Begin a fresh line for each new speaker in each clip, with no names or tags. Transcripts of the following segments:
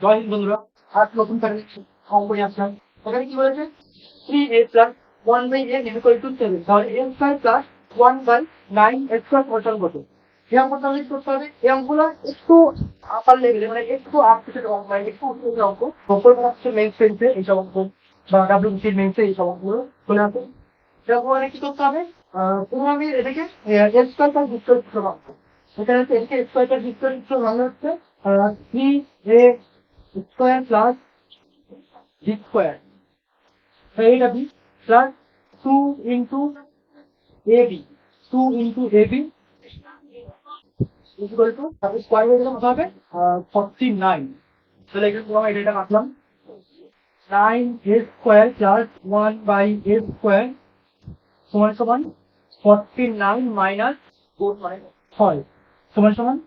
জয় হিন্দ বন্ধুরা, আজ নতুন অঙ্ক নিয়ে আসলাম। এখানে কি বলেছে, 3a plus 1/n equal to 7। তাহলে n স্কয়ার প্লাস 1/9 স্কয়ার সমান কত? এই অঙ্কটা আমাদের করতে হবে। এই অঙ্কগুলো একটু আপার লেভেলে, মানে একটু আপডেটেড অঙ্ক, মানে একটু উন্নত অঙ্ক। অঙ্ক হচ্ছে মেইনস পেন্সে এইসব অঙ্ক, বা ডাব্লিউবিসির মেইনসে এইসব অঙ্কগুলো চলে আসে। এরকম মানে কি করতে হবে, প্রথমে আমি এটাকে এস স্কয়ার প্লাস বি স্কয়ার সূত্র ভাঙবো। এখানে হচ্ছে এটাকে স্কয়ার প্লাস বি স্কয়ার সূত্র ভাঙলে হচ্ছে 3a square plus B square এটা B plus 2 into AB 2 into AB equal to তারপর স্কয়ার হয়ে গেলে কত হবে 49। তাহলে এখানে পুরো এটা কাটলাম, 9a square plus 1/a square সমান সমান 49 মাইনাস 4 মানে 6 সমান সমান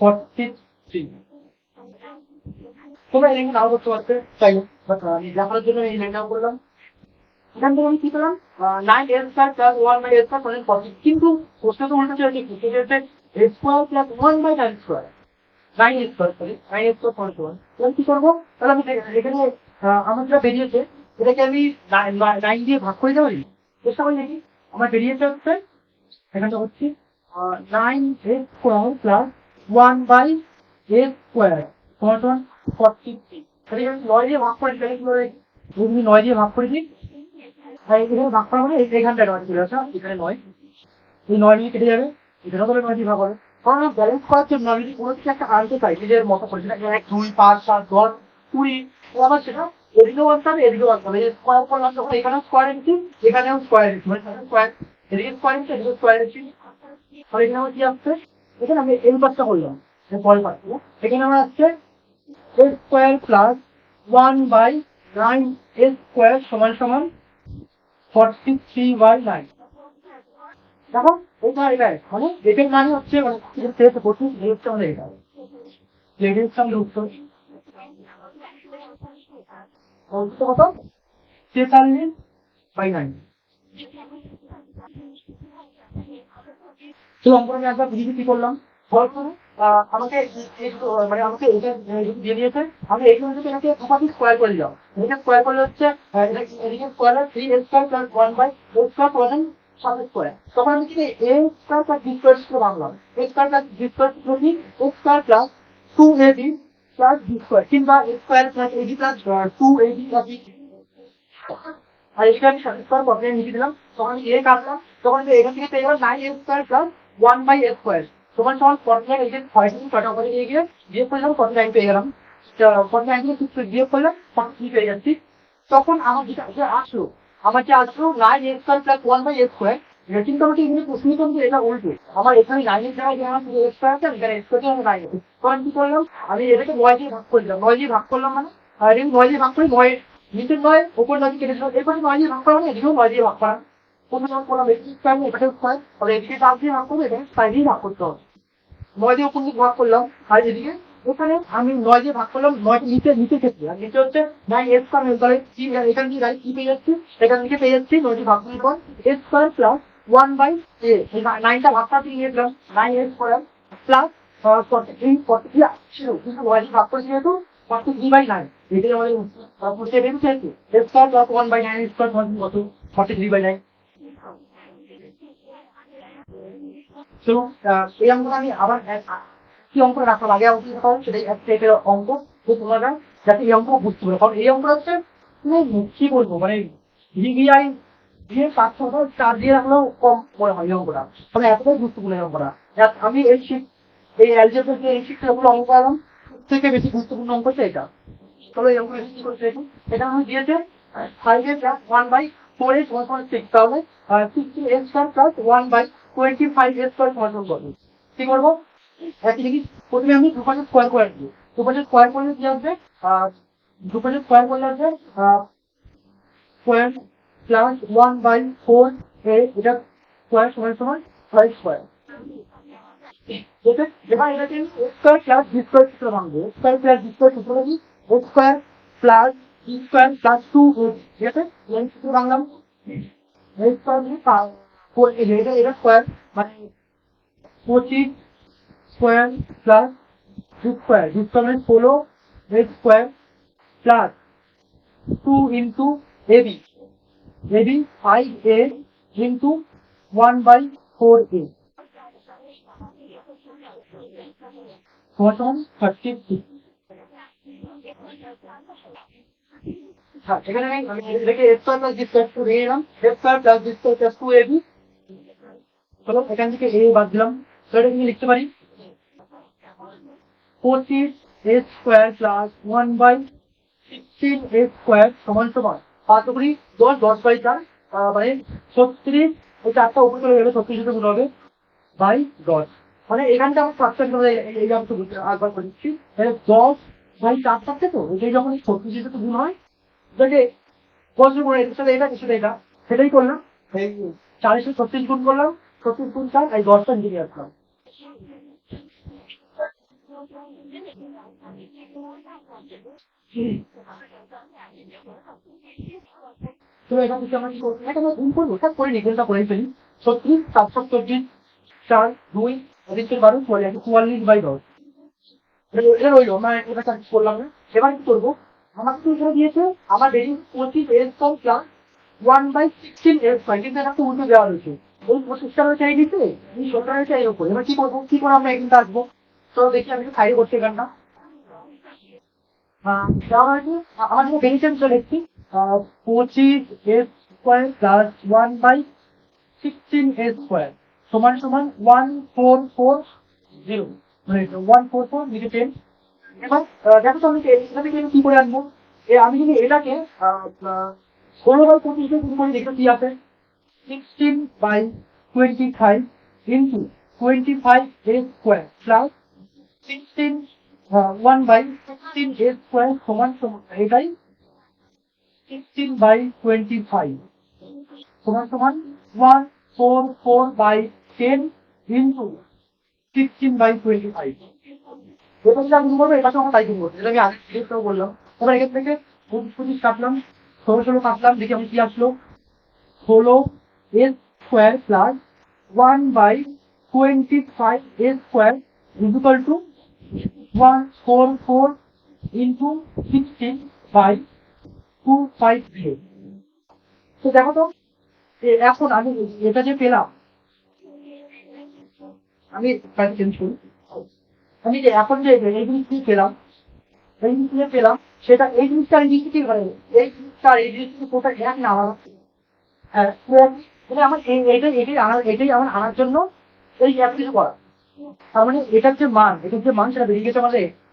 43। তোমরা এই লাইনটা নাও করতে পারতে চাইলে, বাট আমি দেখানোর জন্য এই লাইনটাও করলাম। এখান থেকে আমি কি পেলাম, 9a square plus 1/a square সমান 40। কিন্তু প্রশ্ন তো উল্টো চলছে, সেটা হচ্ছে a square plus 1/9 square, 9a square sorry 9a square সমান সমান। তাহলে কি করবো, তাহলে আমি এখানে আমার যেটা বেরিয়েছে এটাকে আমি 9 দিয়ে ভাগ করে দিতে পারি। চেষ্টা করি দেখি। আমার বেরিয়েছে হচ্ছে এখানটা হচ্ছে 9a square plus 1/a square সমান সমান 43। তাহলে আমি 9 দিয়ে ভাগ করে দিই, যদি 9 দিয়ে ভাগ করে দিই, এখানে ভাগ করা মানে এখানটা 9 চলে আসে, এখানে 9, এই 9 দিয়ে কেটে যাবে, এখানেও তাহলে 9 দিয়ে ভাগ হবে। কারণ আমি ব্যালেন্স করার জন্য আমি যদি কোনো কিছু একটা আনতে চাই নিজের মতো করে, সেটা 1 2 5 7 10 20, আমার সেটা এদিকেও আনতে হবে এদিকেও আনতে হবে। স্কোয়ার করলাম তখন এখানেও স্কোয়ার এনেছি, এখানেও স্কোয়ার এনেছি, মানে স্কোয়ার এদিকে স্কোয়ার এনেছি এদিকে স্কোয়ার এনেছি। আর এখানে আমার কি আসছে, এখানে আমি এই পাশটা করলাম, পরের পাশটা এখানে আমার আসছে a square plus 1/9 a square সমান সমান 43/9। দেখো এটা মানে এটার মানে হচ্ছে, মানে হচ্ছে আমাদের এটা প্লেটের সঙ্গে উত্তর কত, 43/9। তো অঙ্কটা আমি একবার বুঝিয়ে কি করলাম, আমাকে মানে আমাকে এটা দিয়ে দিয়েছে, আমি এইখান থেকে এটাকে দুপাশে স্কোয়ার করে দিলাম। এটা স্কোয়ার করলে হচ্ছে এদিকে square 3a square plus 1/a square প্রধান 7 স্কোয়ার। তখন আমি কি a square plus b square সূত্র ভাঙলাম। a square plus b square সূত্র কি, a square plus 2ab plus b square, কিংবা a square plus ab plus 2ab plus b। আর এদিকে আমি স্কোয়ার প্রথমে লিখে দিলাম, তখন আমি a কাটলাম, তখন আমি এখান থেকে পেয়ে গেলাম 9a square plus 1/a square সমান সমান 49। এই যে 6 ছটা করে দিয়ে গিয়ে বিয়োগ করলাম 49 পেয়ে গেলাম, 49 থেকে 6 বিয়োগ করলাম 43 পেয়ে যাচ্ছি। তখন আমার যেটা আসলো, আমার যে আসলো 9a square plus 1/a square, কিন্তু আমাকে এখানে প্রশ্ন কিন্তু এটা উল্টো, আমার এখানে 9 এর জায়গায় আমার a স্কোয়ার আছে, এখানে স্কোয়ার আমি 9 আছে। তখন কি করলাম, আমি এটাকে 9 দিয়ে ভাগ করে দিলাম, 9 দিয়ে ভাগ করলাম মানে, আর এই 9 দিয়ে ভাগ করে 9 নিচের 9 উপর 9 কেটে দিলাম, এরপরে 9 দিয়ে ভাগ করা মানে এদিকেও 9 দিয়ে ভাগ করা। প্রথমে যখন করলাম এদিকে স্কোয়ার এটাকে স্কোয়ার, আর এদিকে 7 দিয়ে ভাগ করবো, এখানে 6 দিয়ে ভাগ করতে হবে। 9 দিয়ে উপর দিকে ভাগ করলাম, আর এদিকে এখানে আমি 9 দিয়ে ভাগ করলাম, 9 নিচে নিচে ক্ষেত্রে, আর নিচে হচ্ছে 9 a স্কোয়ার, তাহলে কি এখান থেকে কি পেয়ে যাচ্ছি, এখান থেকে পেয়ে যাচ্ছি 9 দিয়ে ভাগ করার পর a স্কোয়ার প্লাস 1/a, এই 9টা ভাগ করা থেকে নিয়ে গেলাম 9a স্কোয়ার প্লাস 43 ছিল, কিন্তু 9 দিয়ে ভাগ করেছি যেহেতু 43/9, এটাই আমাদের উত্তর। a স্কোয়ার প্লাস 1/9 স্কোয়ার কত, 43/9। তো এই অঙ্কটা আমি আবার কি অঙ্কটা রাখলাম, আগে অঙ্ক সেটাই এক টাইপের অঙ্ক, তো তোমরা যাতে এই অঙ্ক বুঝতে পারো। কারণ এই অঙ্কটা হচ্ছে কি বলবো, মানে ভিভিআই দিয়ে 5-6 দিয়ে রাখলেও কম মনে হয় এই অঙ্কটা, মানে এতটাই গুরুত্বপূর্ণ এই অঙ্কটা। আমি এই অ্যালজেব্রা দিয়ে এই শিক্ষা অঙ্ক করলাম, থেকে বেশি গুরুত্বপূর্ণ অঙ্ক হচ্ছে এটা। তবে এই অঙ্কটা কি করছে, এটা আমি দিয়েছে 5a প্লাস 1/4a সমান 6, তাহলে 16a square plus 1/25a square সমান কত। কি করবো, একই জিনিস প্রথমে আমি দুপাশে স্কোয়ার করে দিই, দুপাশে স্কোয়ার করলে কি আসবে, দুপাশে স্কোয়ার করলে আসবে স্কোয়ার প্লাস 1/4a, এটা স্কোয়ার সমান সমান 5 স্কোয়ার। এবার এটাকে স্কোয়ার প্লাস বি স্কোয়ার সূত্র ভাঙবো। স্কোয়ার প্লাস বি স্কোয়ার সূত্র কি, square plus b square plus 2a, ঠিক আছে, এই সূত্র ভাঙলাম। এটা স্কোয়ার মানে 25 square plus b square, b square মানে 16 a square plus 2 into ab 5a into 1 by 4a সমান 36। এখানে আমি এটাকে a square plus b square টু নিয়ে নিলাম, a square plus b square plus 2ab। চলো এখান থেকে a বাদ দিলাম, তো এটা কি লিখতে পারি 25 a square plus 1 by 16 a square সমান 5 দুগুণি 10, 10 বাই 4 মানে 36। ওই চারটা উপরে চলে গেলে 36 তে গুণ হবে বাই 10। মানে এখানটা আমার স্ট্রাকচার এই আমি তো একবার করে দিচ্ছি, 10 বাই 4 থাকছে, তো এটাই যখন 36 তে গুণ হয় এটাকে 10 গুণ এটার সাথে এটা কিছু এটা সেটাই করলাম। এই 40 36 গুণ করলাম, 36 গুণ 4 এই 10টা নিয়ে আসলাম। তো এখান থেকে আমরা কি করবো, এটা আমরা গুণ করবো, সব করে নিকেলটা করে ফেলি। 36 724 4 2 এদিকে 12 44 বাই 10 এটা রইলো, আমরা এটা কাজ করলাম না। এবার কি করবো, আমার তো এখানে দিয়েছে আমার বেরিং 25 এর স্কয়ার প্লাস 1 বাই 16 এর স্কয়ার, কিন্তু এটা তো উল্টো দেওয়া রয়েছে, ওই 25টা রয়েছে এই নিচে, এই 17টা রয়েছে এর উপর। এবার কি করবো, কি করে আমরা এখানটা আসবো, তো দেখি আমি একটু সাইড করছি এখানটা। দেওয়া হয়েছে আমার যেটা বেরিং চলে এসেছি 25 এর স্কয়ার প্লাস 1 বাই 16 এর স্কয়ার সমান 1440, মানে 144 নিচে 10। এবার দেখো তো আমি এখানে কি করে আনবো, আমি যদি এটাকে 16 বাই 25 দিয়ে গুণ করি, দেখো কি আছে 16 বাই 25 ইন্টু 25 এর স্কয়ার প্লাস 16 1 বাই 16 এর স্কয়ার সমান এটাই 16 বাই 25 সমান 144 বাই 10 ইন্টু 16 বাই 25। এটা যদি আমি করবো, এটাকে আমার তাই করবো, যেটা আমি আগে বললাম। এবার এখান থেকে 25 কাটলাম, 16 কাটলাম, দেখি আমি কি আসলো 16 এর স্কয়ার প্লাস 1 বাই 25 এর square equal to 144 into 16 by 250। তো দেখো তো এখন আমি এটা যে পেলাম, আমি চেঞ্জ করি, আমি যে এখন যে এই জিনিসটি পেলাম, এই জিনিসটি পেলাম সেটা এই জিনিসটা এই জিনিসটি মানে এই জিনিসটা এই জিনিসটি কোথায় এক না আলাদা। হ্যাঁ, আমার এটাই আমার আনার জন্য এই এক কিছু করা। তার মানে এটার যে মান সেটা বেরিয়ে গেছে,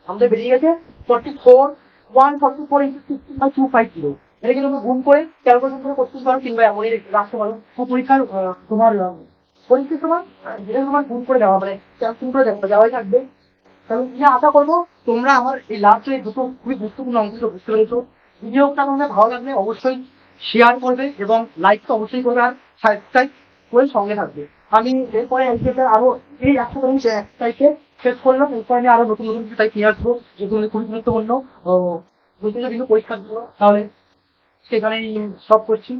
আমাদের বেরিয়ে গেছে 44 144 ইন্টু 16 বাই 250। এটা কিন্তু আমরা গুণ করে ক্যালকুলেশন করে করতে পারো, কিংবা এমনই রাখতে পারো। তো পরীক্ষার তোমার পরীক্ষার সময় যেটা তোমার গুণ করে দেওয়া, মানে ক্যালকুলেশন করে দেওয়াই থাকবে। তাহলে আশা করবো তোমরা আমার এই লাস্টের এই দুটো খুবই গুরুত্বপূর্ণ অংশগুলো বুঝতে পেরেছো। ভিডিওটা তোমাদের ভালো লাগলে অবশ্যই শেয়ার করবে এবং লাইক তো অবশ্যই করবে, আর সাবস্ক্রাইব করে সঙ্গে থাকবে। আমি এরপরে আরো এই 100 টাইপে শেষ করলাম, এরপর আমি আরো নতুন নতুন টাইপ নিয়ে আসবো, যেগুলো খুবই গুরুত্বপূর্ণ বিভিন্ন পরীক্ষার জন্য। তাহলে সেখানেই সব করছি।